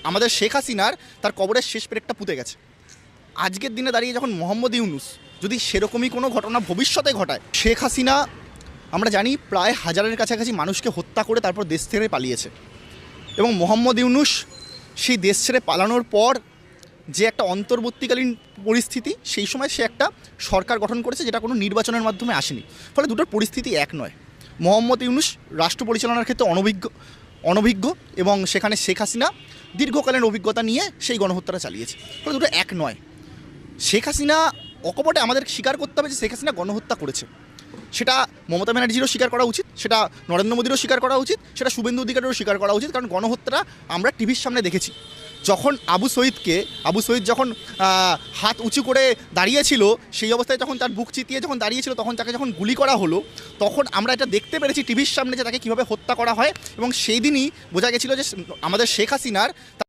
আমাদের শেখ হাসিনার তার কবরের শেষ পেরেকটা পুঁতে গেছে। আজকের দিনে দাঁড়িয়ে যখন মোহাম্মদ ইউনূস যদি সেরকমই কোনো ঘটনা ভবিষ্যতে ঘটায়, শেখ হাসিনা আমরা জানি প্রায় হাজারের কাছাকাছি মানুষকে হত্যা করে তারপর দেশ ছেড়ে পালিয়েছে, এবং মোহাম্মদ ইউনূস সেই দেশ ছেড়ে পালানোর পর যে একটা অন্তর্বর্তীকালীন পরিস্থিতি, সেই সময় সে একটা সরকার গঠন করেছে যেটা কোনো নির্বাচনের মাধ্যমে আসেনি। ফলে দুটোর পরিস্থিতি এক নয়। মোহাম্মদ ইউনূস রাষ্ট্র পরিচালনার ক্ষেত্রে অনভিজ্ঞ এবং সেখানে শেখ হাসিনা দীর্ঘকালীন অভিজ্ঞতা নিয়ে সেই গণহত্যাটা চালিয়েছে। ফলে দুটো এক নয়। শেখ হাসিনা অকপটে আমাদের স্বীকার করতে হবে যে শেখ হাসিনা গণহত্যা করেছে। সেটা মমতা ব্যানার্জিরও স্বীকার করা উচিত, সেটা নরেন্দ্র মোদীরও স্বীকার করা উচিত, সেটা শুভেন্দু অধিকারীরও স্বীকার করা উচিত। কারণ গণহত্যাটা আমরা টিভির সামনে দেখেছি। যখন আবু সঈদ যখন হাত উঁচু করে দাঁড়িয়েছিল, সেই অবস্থায় যখন তার বুক চিতিয়ে যখন দাঁড়িয়েছিল, তখন তাকে যখন গুলি করা হলো, তখন আমরা এটা দেখতে পেরেছি টিভির সামনে যে তাকে কীভাবে হত্যা করা হয়। এবং সেই দিনই বোঝা গেছিলো যে আমাদের শেখ হাসিনার